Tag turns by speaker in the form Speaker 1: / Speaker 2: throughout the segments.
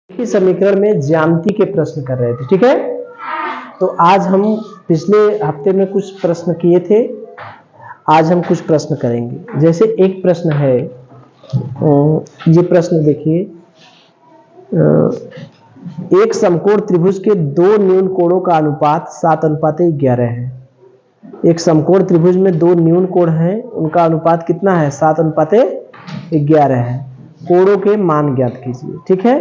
Speaker 1: इस समीकरण में ज्यामिति के प्रश्न कर रहे थे। ठीक है, तो आज हम पिछले हफ्ते में कुछ प्रश्न किए थे, आज हम कुछ प्रश्न करेंगे। जैसे एक प्रश्न है, ये प्रश्न देखिए, एक समकोण त्रिभुज के दो न्यून कोणों का अनुपात 7:11 है। एक समकोण त्रिभुज में दो न्यून कोण हैं, उनका अनुपात कितना है? 7:11 है। कोणों के मान ज्ञात कीजिए। ठीक है,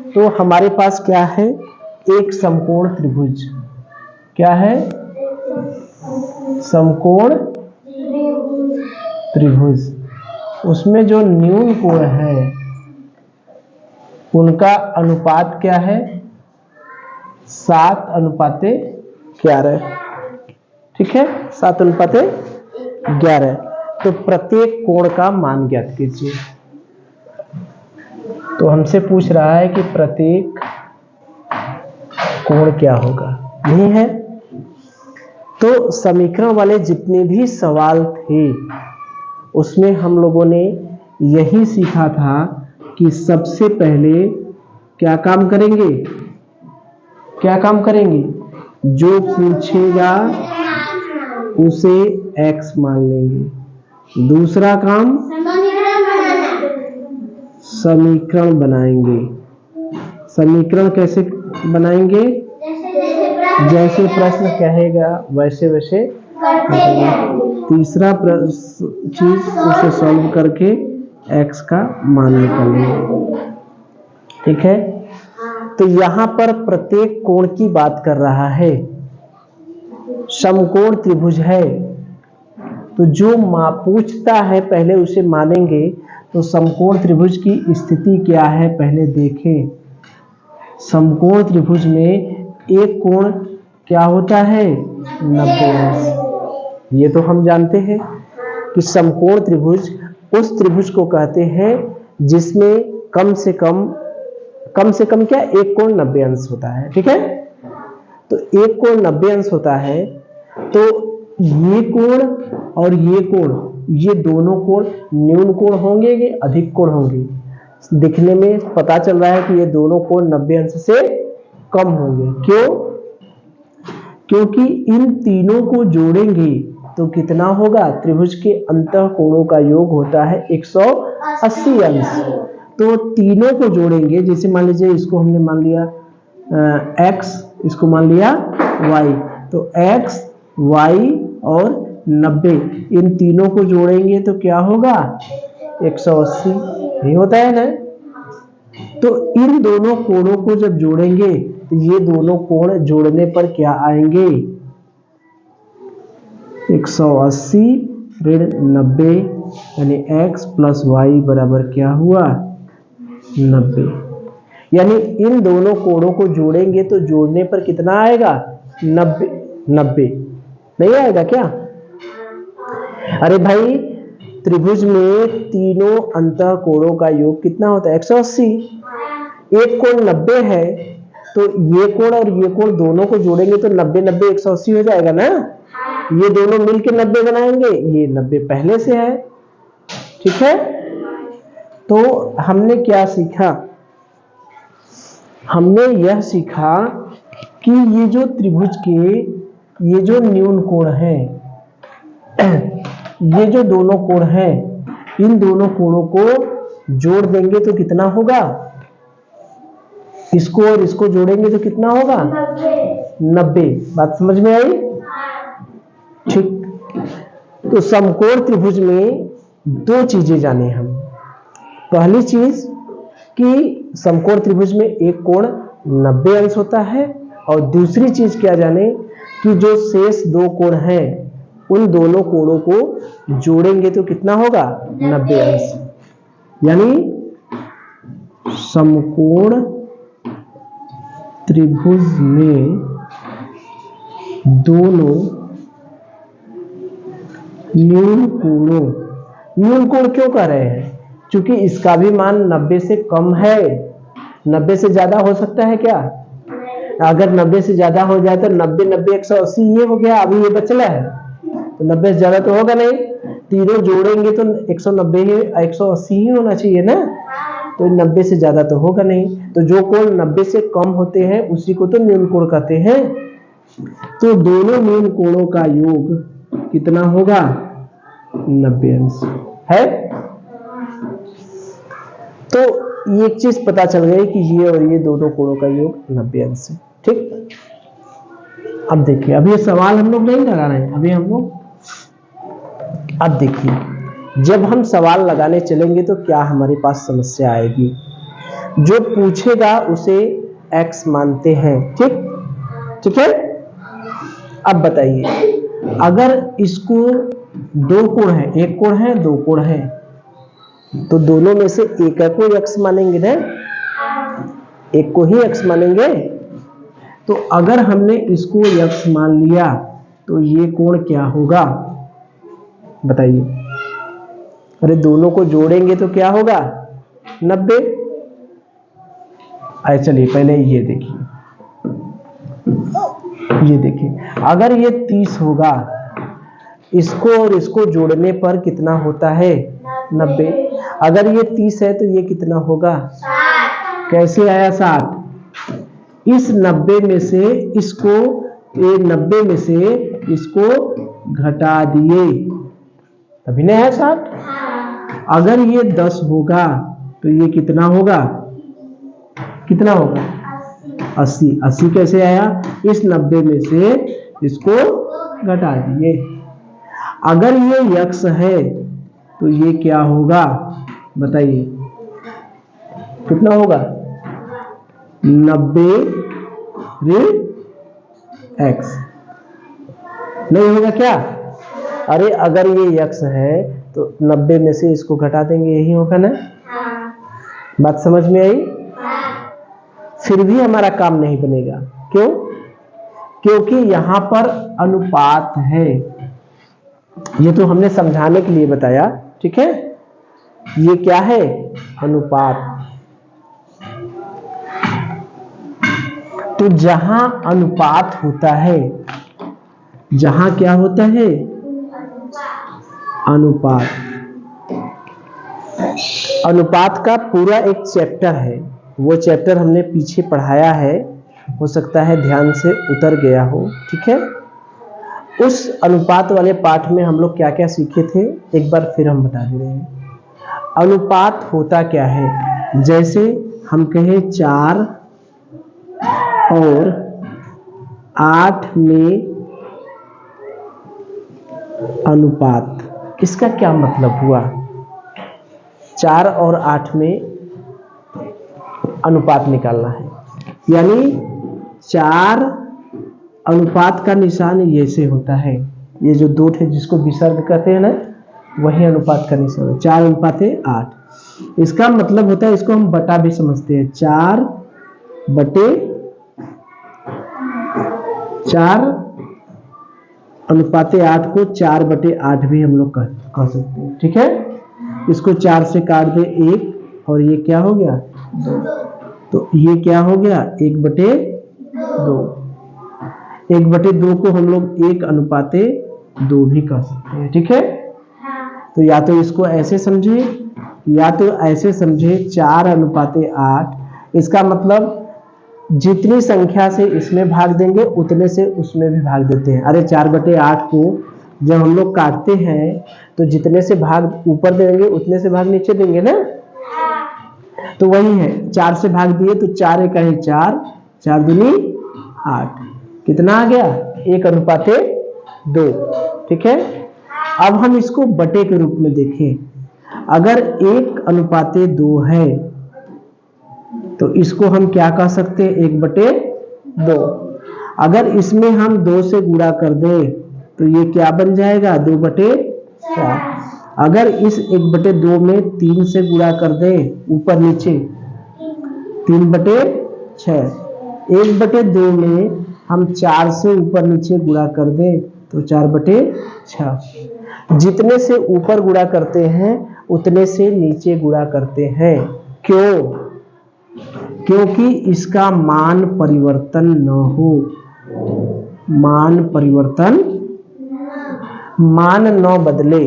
Speaker 1: तो हमारे पास क्या है? एक समकोण त्रिभुज। क्या है? समकोण त्रिभुज। उसमें जो न्यून कोण है उनका अनुपात क्या है? 7:11। ठीक है, 7:11। तो प्रत्येक कोण का मान ज्ञात कीजिए। तो हमसे पूछ रहा है कि प्रत्येक कोण क्या होगा, नहीं है? तो समीकरण वाले जितने भी सवाल थे उसमें हम लोगों ने यही सीखा था कि सबसे पहले क्या काम करेंगे? क्या काम करेंगे? जो पूछेगा उसे x मान लेंगे। दूसरा काम समीकरण बनाएंगे। समीकरण कैसे बनाएंगे? जैसे प्रश्न कहेगा वैसे वैसे। तीसरा चीज उसे सॉल्व करके x का मान निकालेंगे। ठीक है, तो यहां पर प्रत्येक कोण की बात कर रहा है। समकोण त्रिभुज है तो जो पूछता है पहले उसे मानेंगे। तो समकोण त्रिभुज की स्थिति क्या है पहले देखें। समकोण त्रिभुज में एक कोण क्या होता है? 90 अंश। ये तो हम जानते हैं कि समकोण त्रिभुज उस त्रिभुज को कहते हैं जिसमें कम से कम क्या एक कोण 90 अंश होता है। ठीक है, तो एक कोण 90 अंश होता है। तो ये कोण और ये कोण, ये दोनों कोण न्यून कोण होंगे कि अधिक कोण होंगे? दिखने में पता चल रहा है कि ये दोनों कोण 90 अंश से कम होंगे। क्यों? क्योंकि इन तीनों को जोड़ेंगे तो कितना होगा? त्रिभुज के अंतः कोणों का योग होता है 180 अंश। तो तीनों को जोड़ेंगे, जैसे मान लीजिए इसको हमने मान लिया x, इसको मान लिया y, तो x, y और 90, इन तीनों को जोड़ेंगे तो क्या होगा? 180। नहीं होता है ना? तो इन दोनों कोणों को जब जोड़ेंगे तो ये दोनों कोण जोड़ने पर क्या आएंगे? 180 ऋण 90, यानी x प्लस वाई बराबर क्या हुआ? 90। यानी इन दोनों कोणों को जोड़ेंगे तो जोड़ने पर कितना आएगा? 90 नहीं आएगा क्या? अरे भाई, त्रिभुज में तीनों अंतः कोणों का योग कितना होता है? 180। एक कोण 90 है तो ये कोण और ये कोण दोनों को जोड़ेंगे तो 90 90 180 हो जाएगा ना। ये दोनों मिलकर 90 बनाएंगे, ये 90 पहले से है। ठीक है, तो हमने क्या सीखा? हमने यह सीखा कि ये जो त्रिभुज के ये जो न्यून कोण है, ये जो दोनों कोण हैं, इन दोनों कोणों को जोड़ देंगे तो कितना होगा? इसको और इसको जोड़ेंगे तो कितना होगा? 90। बात समझ में आई? ठीक, तो समकोण त्रिभुज में दो चीजें जाने हम। पहली चीज कि समकोण त्रिभुज में एक कोण 90 अंश होता है, और दूसरी चीज क्या जाने कि जो शेष दो कोण हैं उन दोनों कोणों को जोड़ेंगे तो कितना होगा? 90 अंश। यानी समकोण त्रिभुज में दोनों न्यून कोण क्यों कह रहे हैं? क्योंकि इसका भी मान 90 से कम है। 90 से ज्यादा हो सकता है क्या? अगर 90 से ज्यादा हो जाए तो 90 90 180 ये हो गया, अभी ये बचला है, तो 90 से ज्यादा तो होगा नहीं। तीनों जोड़ेंगे तो 190 180 ही होना चाहिए ना। तो 90 से ज्यादा तो होगा नहीं, तो जो कोण 90 से कम होते हैं उसी को तो न्यून कोण कहते हैं। तो दोनों न्यून कोणों का योग कितना होगा? 90 अंश है। तो एक चीज पता चल गई कि ये और ये दोनों कोणों का योग 90 अंश है। ठीक, अब देखिए, अब ये सवाल हम लोग नहीं लगा रहे हैं, अभी हम लोग, अब देखिए जब हम सवाल लगाने चलेंगे तो क्या हमारे पास समस्या आएगी। जो पूछेगा उसे x मानते हैं। ठीक, ठीक है। अब बताइए, अगर इसको दो कोण है, एक कोण है, दो कोण है, तो दोनों में से एक को x मानेंगे ना, एक को ही x मानेंगे। तो अगर हमने इसको x मान लिया तो ये कोण क्या होगा बताइए? अरे दोनों को जोड़ेंगे तो क्या होगा? 90। आइए चलिए पहले ये देखिए, ये देखिए, अगर ये 30 होगा, इसको और इसको जोड़ने पर कितना होता है? 90। अगर ये 30 है तो ये कितना होगा? 60। कैसे आया 60? इस 90 में से इसको, ये 90 में से इसको घटा दिए तभी नहीं है 60। अगर ये 10 होगा तो ये कितना होगा? कितना होगा? 80। 80 कैसे आया? इस 90 में से इसको घटा दिए। अगर ये x है तो ये क्या होगा बताइए? कितना होगा? 90 x नहीं होगा क्या? अरे अगर ये x है तो 90 में से इसको घटा देंगे, यही होगा ना? बात समझ में आई? फिर भी हमारा काम नहीं बनेगा। क्यों? क्योंकि यहां पर अनुपात है। ये तो हमने समझाने के लिए बताया, ठीक है। ये क्या है? अनुपात। तो जहां अनुपात होता है, जहां क्या होता है? अनुपात। अनुपात का पूरा एक चैप्टर है, वो चैप्टर हमने पीछे पढ़ाया है, हो सकता है ध्यान से उतर गया हो, ठीक है। उस अनुपात वाले पाठ में हम लोग क्या क्या सीखे थे, एक बार फिर हम बता दे रहे हैं। अनुपात होता क्या है? जैसे हम कहें 4 और 8 में अनुपात, इसका क्या मतलब हुआ? 4 और 8 में अनुपात निकालना है, यानी 4 अनुपात का निशान ये से होता है, ये जो दो है जिसको विसर्ग कहते हैं ना, वही अनुपात का निशान है। 4 अनुपात 8, इसका मतलब होता है, इसको हम बटा भी समझते हैं, 4 बटे 4 अनुपात 8 को 4 बटे 8 भी हम लोग कह सकते हैं, ठीक है। इसको 4 से काट दे 1, और ये क्या हो गया? 2। तो ये क्या हो गया? 1 बटे 2। 1 बटे 2 को हम लोग 1 अनुपात 2 भी कह सकते हैं, ठीक है। तो या तो इसको ऐसे समझे या तो ऐसे समझे, 4 अनुपात 8, इसका मतलब जितनी संख्या से इसमें भाग देंगे उतने से उसमें भी भाग देते हैं। अरे 4 बटे 8 को जब हम लोग काटते हैं तो जितने से भाग ऊपर देंगे उतने से भाग नीचे देंगे ना, तो वही है, 4 से भाग दिए तो 4 एक है 4, 4 दूनी 8, कितना आ गया? 1 अनुपात 2, ठीक है। अब हम इसको बटे के रूप में देखें, अगर 1 अनुपात 2 है तो इसको हम क्या कह सकते हैं? 1 बटे 2। अगर इसमें हम 2 से गुणा कर दें तो ये क्या बन जाएगा? 2 बटे 4। अगर इस 1 बटे 2 में 3 से गुणा कर दें ऊपर नीचे, 3 बटे 6। 1 बटे 2 में हम 4 से ऊपर नीचे गुणा कर दें तो 4 बटे 6। जितने से ऊपर गुणा करते हैं उतने से नीचे गुणा करते हैं। क्यों? क्योंकि इसका मान परिवर्तन न हो, मान परिवर्तन, मान न बदले।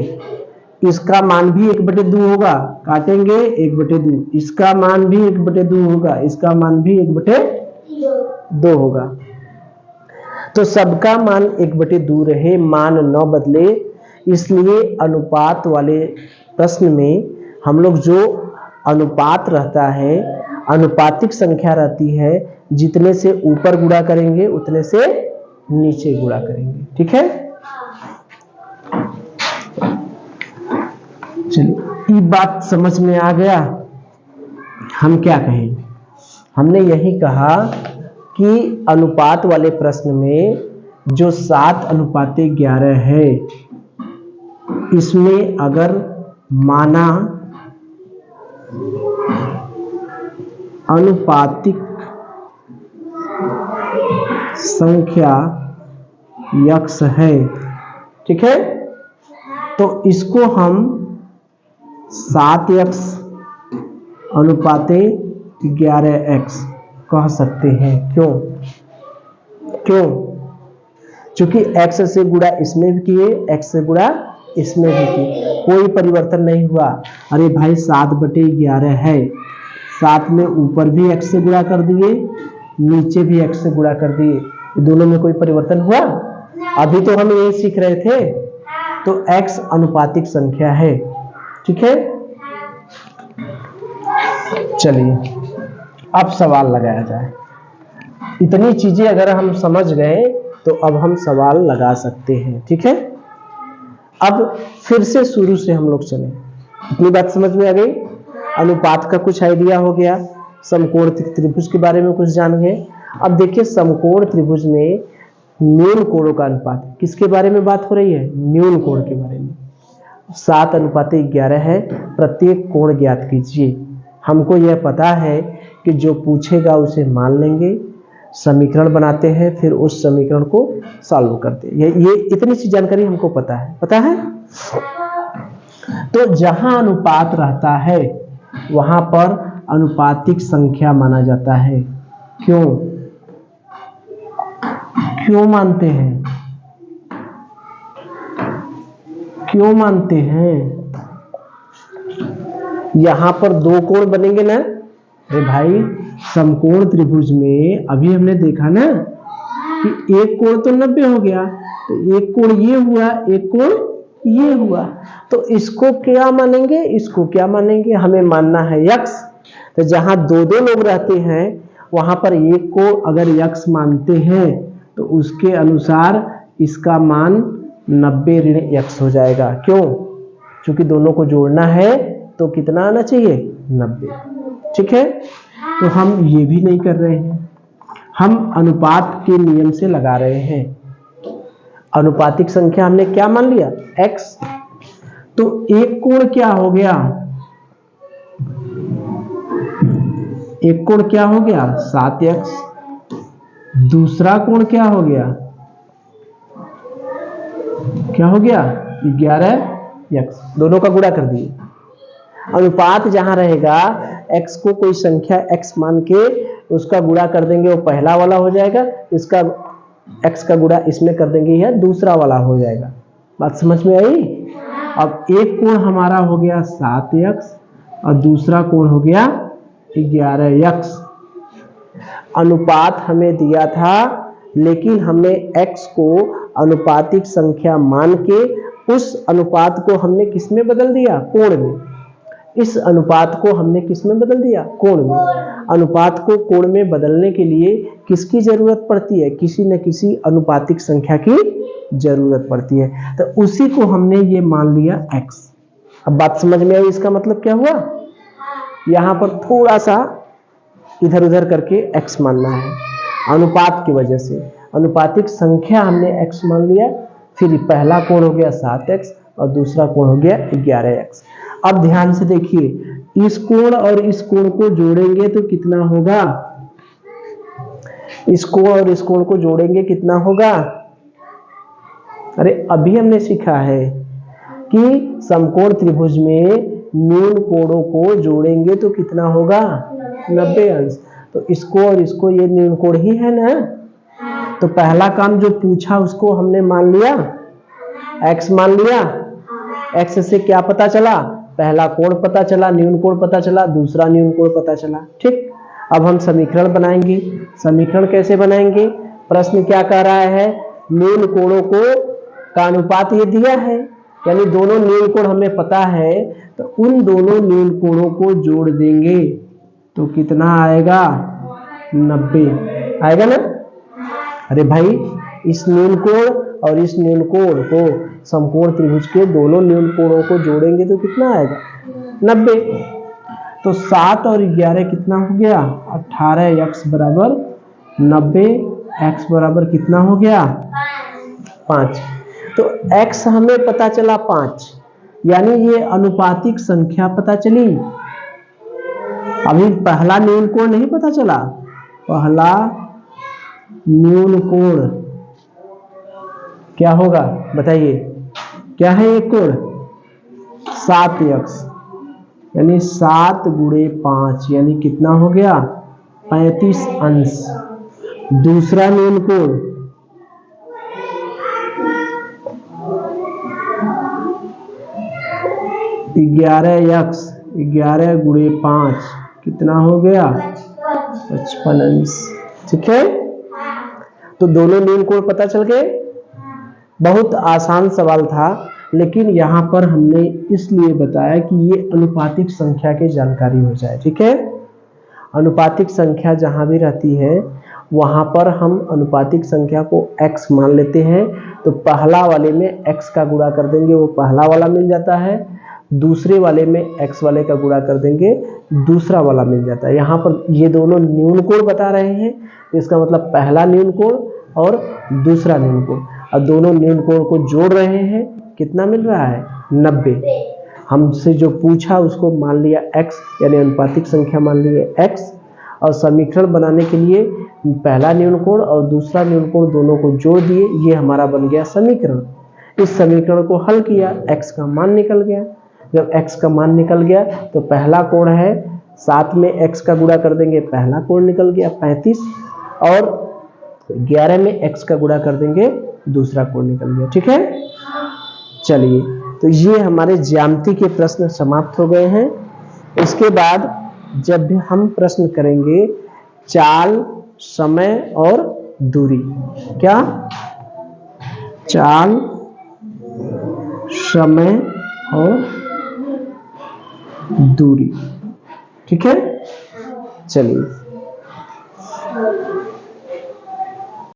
Speaker 1: इसका मान भी 1/2 होगा, काटेंगे 1/2, इसका मान भी 1/2 होगा, इसका मान भी 1/2 होगा। तो सबका मान 1/2 रहे, मान न बदले, इसलिए अनुपात वाले प्रश्न में हम लोग जो अनुपात रहता है, अनुपातिक संख्या रहती है, जितने से ऊपर गुणा करेंगे उतने से नीचे गुणा करेंगे। ठीक है, चलिए ये बात समझ में आ गया। हम क्या कहें, हमने यही कहा कि अनुपात वाले प्रश्न में जो 7:11 है, इसमें अगर माना अनुपातिक संख्या x है, ठीक है, तो इसको हम 7x अनुपाते 11x कह सकते हैं। क्यों? क्योंकि x से गुणा इसमें भी किए, x से गुणा इसमें भी किए, कोई परिवर्तन नहीं हुआ। अरे भाई 7/11 है, 7 में ऊपर भी x से गुणा कर दिए, नीचे भी x से गुणा कर दिए, दोनों में कोई परिवर्तन हुआ? अभी तो हम ये सीख रहे थे। तो x अनुपातिक संख्या है। ठीक है, चलिए अब सवाल लगाया जाए। इतनी चीजें अगर हम समझ गए तो अब हम सवाल लगा सकते हैं। ठीक है, अब फिर से शुरू से हम लोग चलें। इतनी बात समझ में आ गई, अनुपात का कुछ आइडिया हो गया, समकोण त्रिभुज के बारे में कुछ जान गए। अब देखिए समकोण त्रिभुज में न्यून कोणों का अनुपात, किसके बारे में बात हो रही है? न्यून कोण के बारे में। 7:11 है, प्रत्येक कोण ज्ञात कीजिए। हमको यह पता है कि जो पूछेगा उसे मान लेंगे, समीकरण बनाते हैं, फिर उस समीकरण को सॉल्व करते हैं। ये इतनी सी जानकारी हमको पता है। तो जहां अनुपात रहता है वहां पर अनुपातिक संख्या माना जाता है। क्यों मानते हैं? यहां पर दो कोण बनेंगे ना। अरे भाई समकोण त्रिभुज में अभी हमने देखा ना कि एक कोण तो 90 हो गया, तो एक कोण ये हुआ, एक कोण ये हुआ, तो इसको क्या मानेंगे? हमें मानना है x। तो जहां दो लोग रहते हैं वहां पर एक को अगर x मानते हैं तो उसके अनुसार इसका मान 90 ऋण x हो जाएगा। क्यों? क्योंकि दोनों को जोड़ना है तो कितना आना चाहिए? 90। ठीक है, तो हम ये भी नहीं कर रहे हैं, हम अनुपात के नियम से लगा रहे हैं। अनुपातिक संख्या हमने क्या मान लिया? x। तो एक कोण क्या हो गया? 7x। दूसरा कोण क्या हो गया? 11x। दोनों का गुणा कर दिए। अनुपात जहां रहेगा x को कोई संख्या x मान के उसका गुणा कर देंगे, वो पहला वाला हो जाएगा, इसका x का गुणा इसमें कर देंगे, यह दूसरा वाला हो जाएगा। बात समझ में आई? अब एक कोण हमारा हो गया 7x और दूसरा कोण हो गया 11x। अनुपात हमें दिया था, लेकिन हमने x को अनुपातिक संख्या मान के उस अनुपात को हमने किस में बदल दिया? कोण में। इस अनुपात को हमने किस में बदल दिया? कोण में। अनुपात को कोण में बदलने के लिए किसकी जरूरत पड़ती है? किसी न किसी अनुपातिक संख्या की जरूरत पड़ती है, तो उसी को हमने ये मान लिया x। अब बात समझ में आई? इसका मतलब क्या हुआ? यहां पर थोड़ा सा इधर उधर करके x मानना है, अनुपात की वजह से अनुपातिक संख्या हमने x मान लिया। फिर पहला कोण हो गया 7x और दूसरा कोण हो गया 11x। अब ध्यान से देखिए, इस कोण और इस कोण को जोड़ेंगे तो कितना होगा? इस कोण और इस कोण को जोड़ेंगे कितना होगा? अरे अभी हमने सीखा है कि समकोण त्रिभुज में न्यून कोणों को जोड़ेंगे तो कितना होगा? 90 अंश। तो इसको और इसको, ये न्यून कोण ही है ना। तो पहला काम जो पूछा उसको हमने मान लिया, x मान लिया, एक्स से क्या पता चला, पहला कोण पता चला, न्यून कोण पता चला, दूसरा न्यून कोण पता चला। ठीक, अब हम समीकरण बनाएंगे। समीकरण कैसे बनाएंगे, प्रश्न क्या कह रहा है, न्यून कोणों को का अनुपात ये दिया है, यानी दोनों न्यून कोण हमें पता है, तो उन दोनों न्यून कोणों को जोड़ देंगे तो कितना आएगा, 90 आएगा ना। अरे भाई, इस न्यून कोण और इस न्यून कोण को समकोण त्रिभुज के दोनों न्यून कोणों को जोड़ेंगे तो कितना आएगा, 90। तो 7 और 11 कितना हो गया, 18x बराबर 90, x बराबर कितना हो गया, 5। तो x हमें पता चला 5, यानी ये अनुपातिक संख्या पता चली। अभी पहला न्यून कोण नहीं पता चला, पहला न्यून कोण क्या होगा बताइए, क्या है एक कोण, 7x, यानी 7 गुणे 5 यानी कितना हो गया, 35 अंश। दूसरा न्यून कोण 11x, 11 गुणे 5 कितना हो गया, 55 अंश। ठीक है, तो दोनों न्यून कोण पता चल गए। बहुत आसान सवाल था, लेकिन यहाँ पर हमने इसलिए बताया कि ये अनुपातिक संख्या की जानकारी हो जाए। ठीक है, अनुपातिक संख्या जहां भी रहती है वहां पर हम अनुपातिक संख्या को x मान लेते हैं, तो पहला वाले में x का गुणा कर देंगे, वो पहला वाला मिल जाता है, दूसरे वाले में x वाले का गुणा कर देंगे, दूसरा वाला मिल जाता है। यहाँ पर ये दोनों न्यून कोण बता रहे हैं, इसका मतलब पहला न्यून कोण और दूसरा न्यून कोण, और दोनों न्यून कोण को जोड़ रहे हैं, कितना मिल रहा है, 90। हमसे जो पूछा उसको मान लिया x, यानी अनुपातिक संख्या मान लिए x, और समीकरण बनाने के लिए पहला न्यून कोण और दूसरा न्यून कोण दोनों को जोड़ दिए, ये हमारा बन गया समीकरण। इस समीकरण को हल किया, x का मान निकल गया। जब x का मान निकल गया तो पहला कोण है, 7 में x का गुणा कर देंगे, पहला कोण निकल गया 35, और 11 में x का गुणा कर देंगे, दूसरा कोण निकल गया। ठीक है, चलिए, तो ये हमारे ज्यामिति के प्रश्न समाप्त हो गए हैं। इसके बाद जब भी हम प्रश्न करेंगे चाल, समय और दूरी, क्या, चाल, समय और दूरी। ठीक है, चलिए।